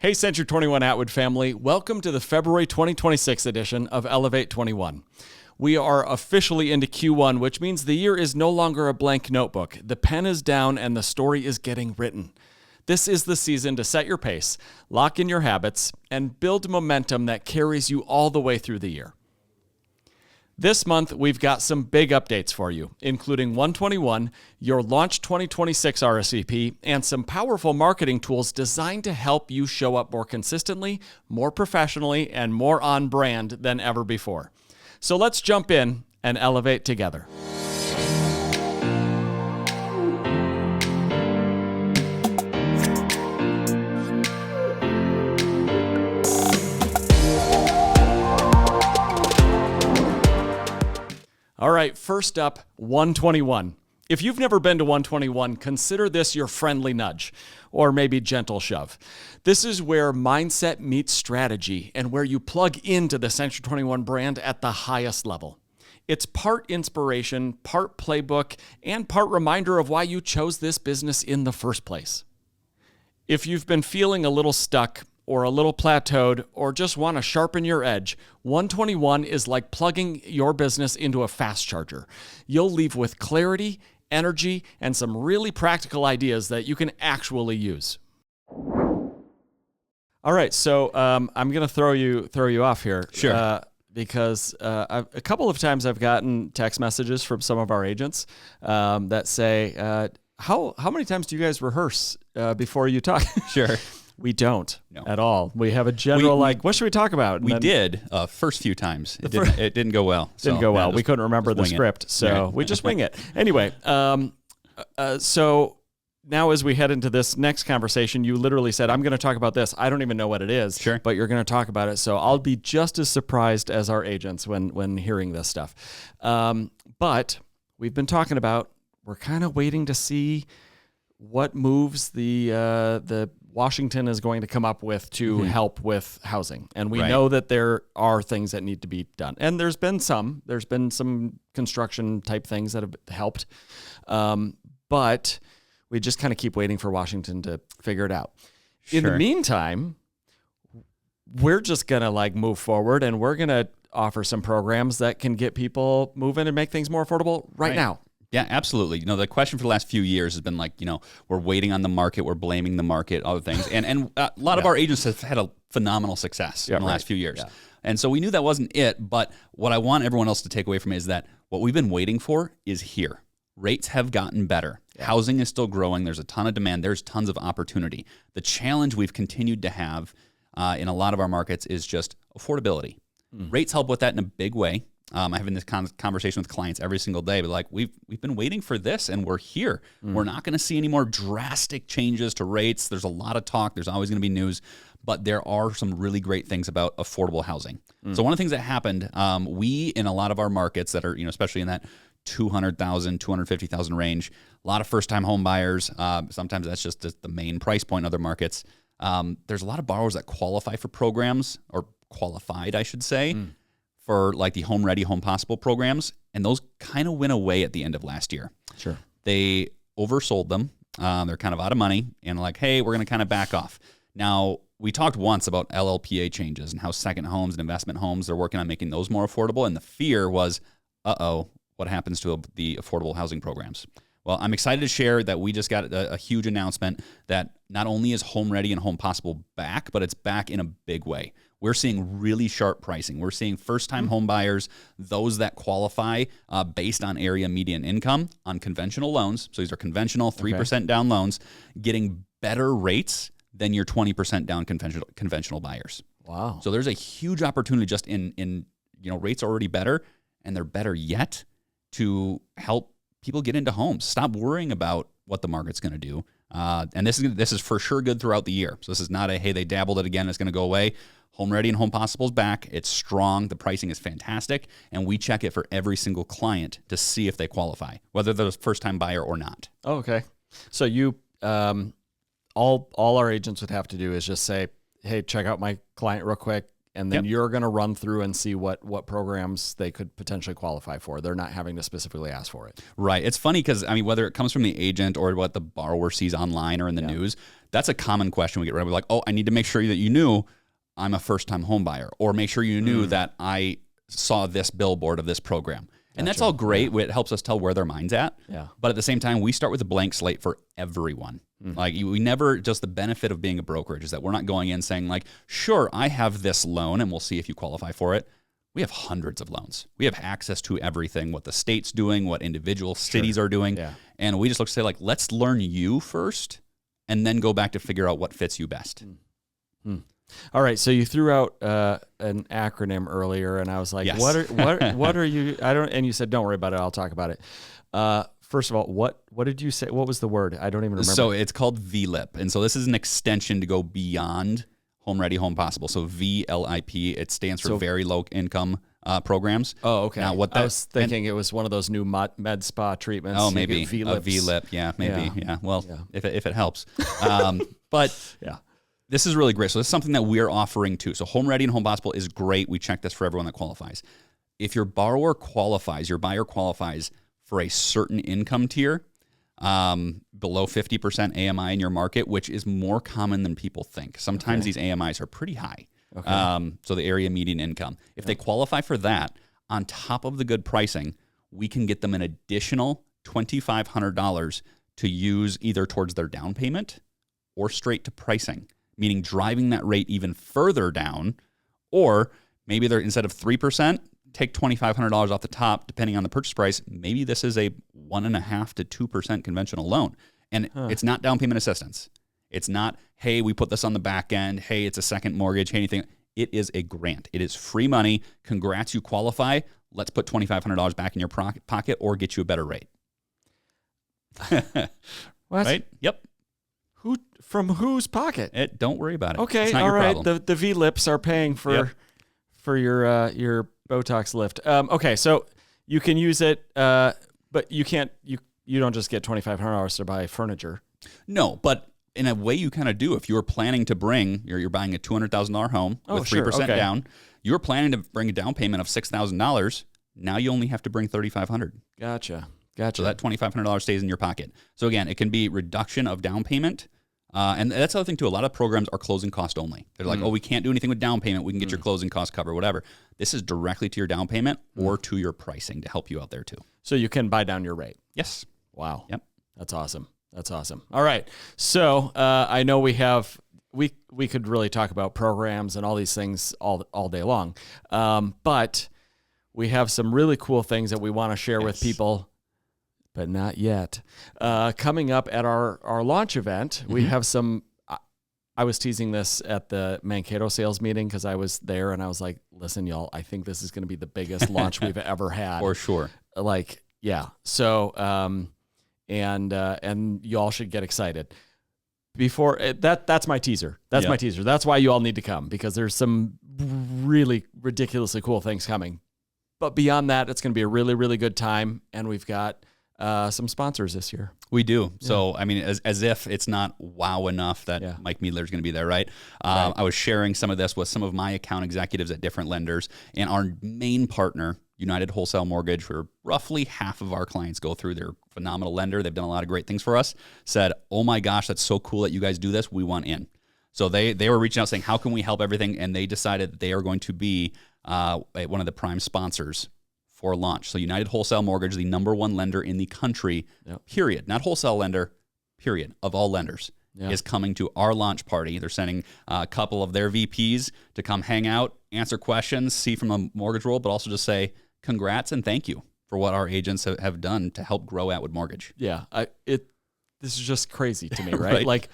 Hey, Century 21 Atwood family. Welcome to the February 2026 edition of Elevate 21. We are officially into Q1, which means the year is no longer a blank notebook. The pen is down and the story is getting written. This is the season to set your pace, lock in your habits, and build momentum that carries you all the way through the year. This month, we've got some big updates for you, including ONE21, your Launch 2026 RSVP, and some powerful marketing tools designed to help you show up more consistently, more professionally, and more on brand than ever before. So let's jump in and elevate together. All right, first up, ONE21. If you've never been to ONE21, consider this your friendly nudge, or maybe gentle shove. This is where mindset meets strategy and where you plug into the Century 21 brand at the highest level. It's part inspiration, part playbook, and part reminder of why you chose this business in the first place. If you've been feeling a little stuck, or a little plateaued, or just want to sharpen your edge, ONE21 is like plugging your business into a fast charger. You'll leave with clarity, energy, and some really practical ideas that you can actually use. All right, so I'm going to throw you off here. Sure. Because a couple of times I've gotten text messages from some of our agents that say, how many times do you guys rehearse before you talk? Sure. We don't at all. We have a general, what should we talk about? And we did first few times. It didn't go well. Didn't go well. We couldn't remember the script, so we just wing it. Anyway, so now as we head into this next conversation, you literally said, I'm going to talk about this. I don't even know what it is, sure, but you're going to talk about it. So I'll be just as surprised as our agents when hearing this stuff. But we've been talking about, we're kind of waiting to see what moves the Washington is going to come up with to help with housing. And we know that there are things that need to be done. And there's been some construction type things that have helped. But we just kind of keep waiting for Washington to figure it out. Sure. In the meantime, we're just going to move forward, and we're going to offer some programs that can get people moving and make things more affordable right now. Yeah, absolutely. The question for the last few years has been we're waiting on the market, we're blaming the market, other things. And a lot of our agents have had a phenomenal success in the last few years. Yeah. And so we knew that wasn't it, but what I want everyone else to take away from it is that what we've been waiting for is here. Rates have gotten better. Yeah. Housing is still growing. There's a ton of demand. There's tons of opportunity. The challenge we've continued to have in a lot of our markets is just affordability. Rates help with that in a big way. I'm having this conversation with clients every single day, but we've been waiting for this, and we're here. We're not going to see any more drastic changes to rates. There's a lot of talk. There's always going to be news, but there are some really great things about affordable housing. So one of the things that happened, we in a lot of our markets that are, especially in that 200,000, 250,000 range, a lot of first-time home buyers. Sometimes that's just the main price point in other markets. There's a lot of borrowers that qualify for programs, or qualified, I should say, for the Home Ready, Home Possible programs, and those kind of went away at the end of last year. Sure. They oversold them. They're kind of out of money, and hey, we're going to kind of back off. Now, we talked once about LLPA changes and how second homes and investment homes, they're working on making those more affordable, and the fear was, what happens to the affordable housing programs? Well, I'm excited to share that we just got a huge announcement that not only is Home Ready and Home Possible back, but it's back in a big way. We're seeing really sharp pricing. We're seeing first-time home buyers, those that qualify based on area median income on conventional loans. So these are conventional 3% down loans, getting better rates than your 20% down conventional buyers. Wow. So there's a huge opportunity just in rates are already better, and they're better yet to help people get into homes. Stop worrying about what the market's going to do. And this is for sure good throughout the year. So this is not hey, they dabbled it again, it's going to go away. Home Ready and Home Possible is back. It's strong. The pricing is fantastic. And we check it for every single client to see if they qualify, whether they're a first-time buyer or not. Oh, okay. So you, all our agents would have to do is just say, hey, check out my client real quick. and then you're going to run through and see what programs they could potentially qualify for. They're not having to specifically ask for it. Right. It's funny because, I mean, whether it comes from the agent or what the borrower sees online or in the news, that's a common question we get. Right? We're like, oh, I need to make sure that you knew I'm a first-time home buyer, or make sure you knew that I saw this billboard of this program. And that's all great. It helps us tell where their mind's at. Yeah. But at the same time, we start with a blank slate for everyone. Like we never, just the benefit of being a brokerage is that we're not going in saying like, sure, I have this loan and we'll see if you qualify for it. We have hundreds of loans. We have access to everything, what the state's doing, what individual cities are doing. Yeah. And we just look to say like, let's learn you first and then go back to figure out what fits you best. All right, so you threw out an acronym earlier, and I was like, "What are you?" And you said, "Don't worry about it. I'll talk about it." First of all, what did you say? What was the word? I don't even remember. So it's called VLIP, and so this is an extension to go beyond Home Ready, Home Possible. So VLIP, it stands for Very Low Income Programs. Oh, okay. Now, I was thinking it was one of those new med spa treatments. Oh, maybe a VLIP. Yeah, maybe. Yeah. Well, if it helps, but yeah. This is really great. So this is something that we're offering too. So Home Ready and Home Possible is great. We check this for everyone that qualifies. If your borrower qualifies, your buyer qualifies for a certain income tier, below 50% AMI in your market, which is more common than people think. Sometimes these AMIs are pretty high. Okay. So the area median income. If they qualify for that, on top of the good pricing, we can get them an additional $2,500 to use either towards their down payment or straight to pricing, meaning driving that rate even further down, or maybe they're instead of 3%, take $2,500 off the top, depending on the purchase price. Maybe this is a 1.5% to 2% conventional loan, and it's not down payment assistance. It's not, hey, we put this on the back end. Hey, it's a second mortgage. Hey, anything. It is a grant. It is free money. Congrats, you qualify. Let's put $2,500 back in your pocket or get you a better rate. What? Right? Yep. From whose pocket? Don't worry about it. Okay, it's not all your right. problem. The V-lips are paying for your Botox lift. Okay, so you can use it, but you can't. You don't just get $2,500 to buy furniture. No, but in a way you kind of do. If you're planning to bring, you're buying a $200,000 home with 3% down. You're planning to bring a down payment of $6,000. Now you only have to bring $3,500. Gotcha. So that $2,500 stays in your pocket. So again, it can be reduction of down payment. And that's the other thing too. A lot of programs are closing cost only. They're like, oh, we can't do anything with down payment. We can get your closing cost covered, whatever. This is directly to your down payment or to your pricing to help you out there too. So you can buy down your rate. Yes. Wow. Yep. That's awesome. That's awesome. All right. So I know we could really talk about programs and all these things all day long. But we have some really cool things that we want to share with people. But not yet. Coming up at our launch event, we have some. I was teasing this at the Mankato sales meeting because I was there and I was like, listen, y'all, I think this is going to be the biggest launch we've ever had. For sure. Like, yeah. So, and y'all should get excited. Before that's my teaser. That's my teaser. That's why you all need to come, because there's some really ridiculously cool things coming. But beyond that, it's going to be a really, really good time. And we've got some sponsors this year. We do. Yeah. So, I mean, as if it's not wow enough that Mike Miedler is going to be there, right? I was sharing some of this with some of my account executives at different lenders, and our main partner, United Wholesale Mortgage, where roughly half of our clients go through. Their phenomenal lender. They've done a lot of great things for us. Said, oh my gosh, that's so cool that you guys do this. We want in. So they were reaching out saying, how can we help everything? And they decided that they are going to be one of the prime sponsors for launch. So United Wholesale Mortgage, the #1 lender in the country, period. Not wholesale lender, period, of all lenders, is coming to our launch party. They're sending a couple of their VPs to come hang out, answer questions, see from a mortgage world, but also just say congrats and thank you for what our agents have done to help grow Atwood Mortgage. Yeah, this is just crazy to me, right? Like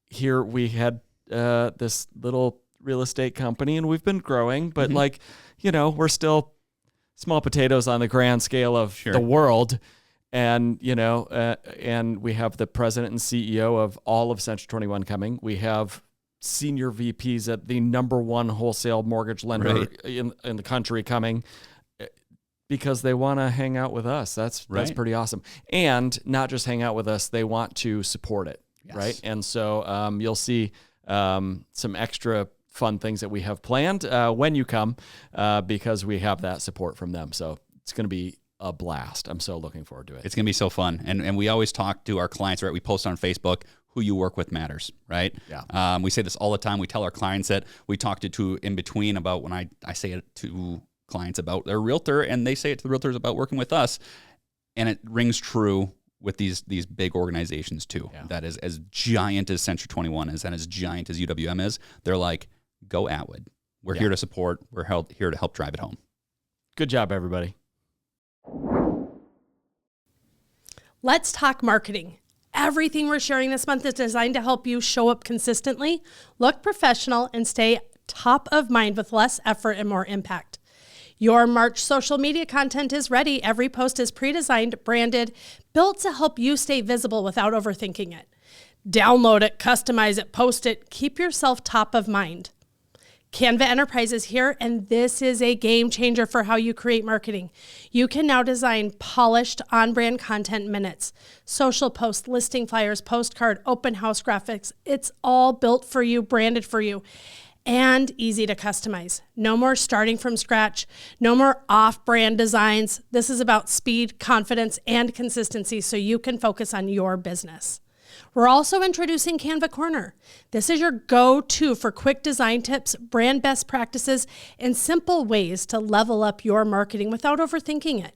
here we had this little real estate company and we've been growing, but we're still small potatoes on the grand scale of the world. And, and we have the president and CEO of all of Century 21 coming. We have senior VPs at the #1 wholesale mortgage lender in the country coming because they want to hang out with us. That's pretty awesome. And not just hang out with us, they want to support it. Right. And so you'll see some extra fun things that we have planned when you come because we have that support from them. So it's going to be a blast. I'm so looking forward to it. It's going to be so fun. And we always talk to our clients, right? We post on Facebook, who you work with matters, right? Yeah. We say this all the time. We tell our clients that we talk to in between about when I say it to clients about their realtor and they say it to the realtors about working with us. And it rings true with these big organizations too. Yeah. That is as giant as Century 21 is and as giant as UWM is. They're like, go Atwood. We're here to support. We're here to help drive it home. Good job, everybody. Let's talk marketing. Everything we're sharing this month is designed to help you show up consistently, look professional, and stay top of mind with less effort and more impact. Your March social media content is ready. Every post is pre-designed, branded, built to help you stay visible without overthinking it. Download it, customize it, post it, keep yourself top of mind. Canva Enterprise is here, and this is a game changer for how you create marketing. You can now design polished on-brand content in minutes. Social posts, listing flyers, postcard, open house graphics. It's all built for you, branded for you, and easy to customize. No more starting from scratch. No more off-brand designs. This is about speed, confidence, and consistency so you can focus on your business. We're also introducing Canva Corner. This is your go-to for quick design tips, brand best practices, and simple ways to level up your marketing without overthinking it.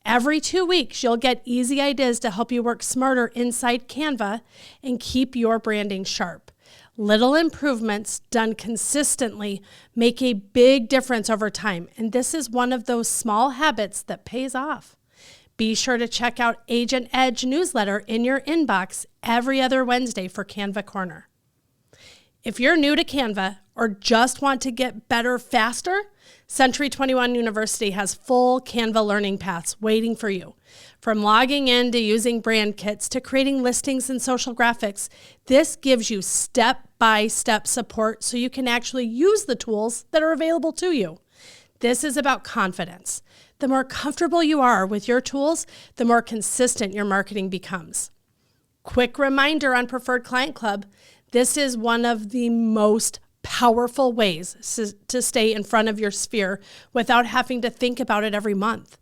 Every 2 weeks, you'll get easy ideas to help you work smarter inside Canva and keep your branding sharp. Little improvements done consistently make a big difference over time, and this is one of those small habits that pays off. Be sure to check out Agent Edge newsletter in your inbox every other Wednesday for Canva Corner. If you're new to Canva or just want to get better faster, Century 21 University has full Canva learning paths waiting for you. From logging in to using brand kits to creating listings and social graphics, this gives you step-by-step support so you can actually use the tools that are available to you. This is about confidence. The more comfortable you are with your tools, the more consistent your marketing becomes. Quick reminder on Preferred Client Club, this is one of the most powerful ways to stay in front of your sphere without having to think about it every month.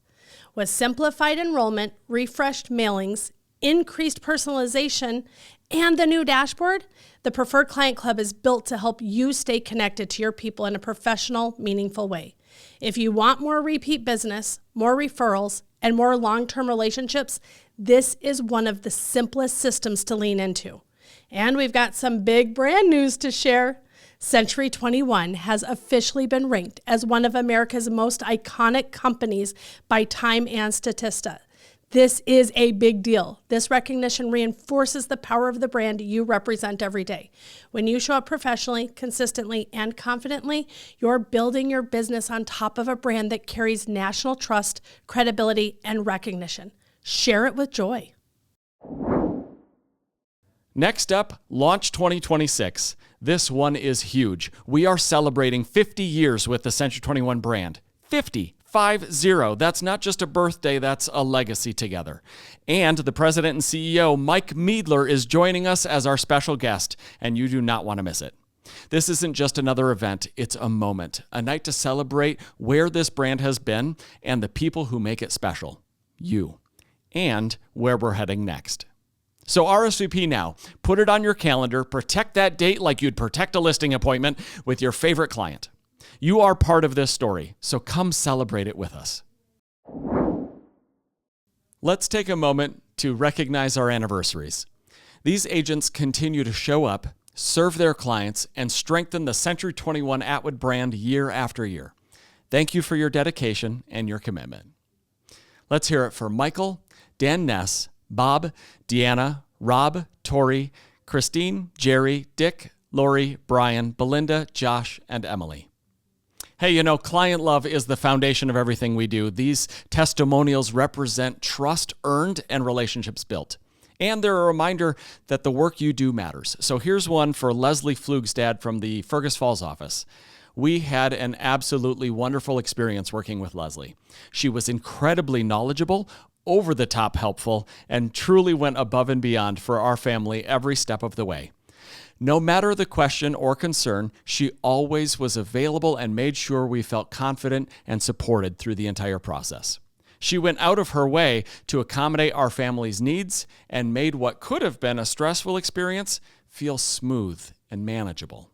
With simplified enrollment, refreshed mailings, increased personalization, and the new dashboard, the Preferred Client Club is built to help you stay connected to your people in a professional, meaningful way. If you want more repeat business, more referrals, and more long-term relationships, this is one of the simplest systems to lean into. And we've got some big brand news to share. Century 21 has officially been ranked as one of America's most iconic companies by Time and Statista. This is a big deal. This recognition reinforces the power of the brand you represent every day. When you show up professionally, consistently, and confidently, you're building your business on top of a brand that carries national trust, credibility, and recognition. Share it with joy. Next up, Launch 2026. This one is huge. We are celebrating 50 years with the Century 21 brand. 50. 50. That's not just a birthday, that's a legacy together. And the president and CEO, Mike Miedler, is joining us as our special guest, and you do not want to miss it. This isn't just another event, it's a moment, a night to celebrate where this brand has been and the people who make it special. You. And where we're heading next. So RSVP now. Put it on your calendar. Protect that date like you'd protect a listing appointment with your favorite client. You are part of this story, so come celebrate it with us. Let's take a moment to recognize our anniversaries. These agents continue to show up, serve their clients, and strengthen the Century 21 Atwood brand year after year. Thank you for your dedication and your commitment. Let's hear it for Michael, Dan Ness, Bob, Deanna, Rob, Tori, Christine, Jerry, Dick, Lori, Brian, Belinda, Josh, and Emily. Hey, client love is the foundation of everything we do. These testimonials represent trust earned and relationships built. And they're a reminder that the work you do matters. So here's one for Leslie Flugstad from the Fergus Falls office. We had an absolutely wonderful experience working with Leslie. She was incredibly knowledgeable, over the top helpful, and truly went above and beyond for our family every step of the way. No matter the question or concern, she always was available and made sure we felt confident and supported through the entire process. She went out of her way to accommodate our family's needs and made what could have been a stressful experience feel smooth and manageable.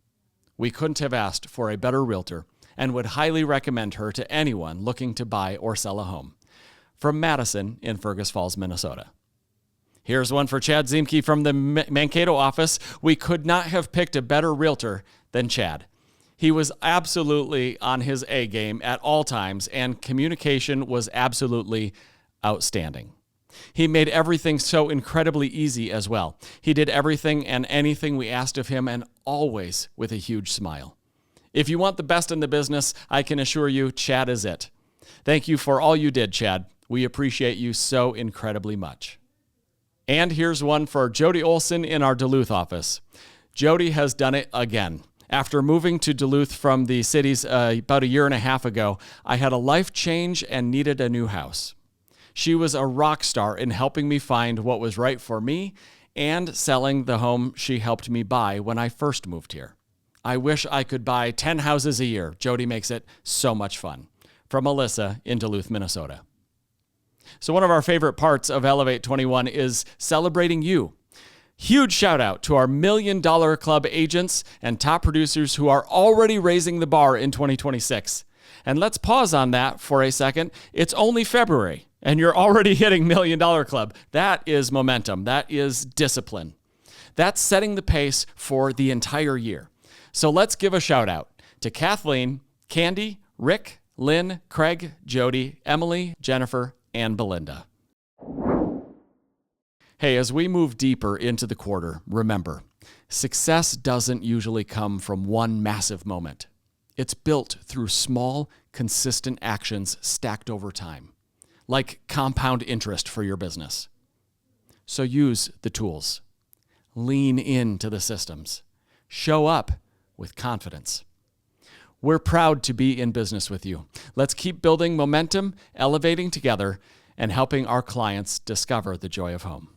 We couldn't have asked for a better realtor and would highly recommend her to anyone looking to buy or sell a home. From Madison in Fergus Falls, Minnesota. Here's one for Chad Ziemke from the Mankato office. We could not have picked a better realtor than Chad. He was absolutely on his A game at all times, and communication was absolutely outstanding. He made everything so incredibly easy as well. He did everything and anything we asked of him, and always with a huge smile. If you want the best in the business, I can assure you Chad is it. Thank you for all you did, Chad. We appreciate you so incredibly much. And here's one for Jody Olson in our Duluth office. Jody has done it again. After moving to Duluth from the cities about a year and a half ago, I had a life change and needed a new house. She was a rock star in helping me find what was right for me and selling the home she helped me buy when I first moved here. I wish I could buy 10 houses a year. Jody makes it so much fun. From Melissa in Duluth, Minnesota. So one of our favorite parts of Elevate 21 is celebrating you. Huge shout out to our $1 Million Club agents and top producers who are already raising the bar in 2026. And let's pause on that for a second. It's only February and you're already hitting $1 Million Club. That is momentum. That is discipline. That's setting the pace for the entire year. So let's give a shout out to Kathleen, Candy, Rick, Lynn, Craig, Jody, Emily, Jennifer, and Belinda. Hey, as we move deeper into the quarter, remember, success doesn't usually come from one massive moment. It's built through small, consistent actions stacked over time, like compound interest for your business. So use the tools. Lean into the systems. Show up with confidence. We're proud to be in business with you. Let's keep building momentum, elevating together, and helping our clients discover the joy of home.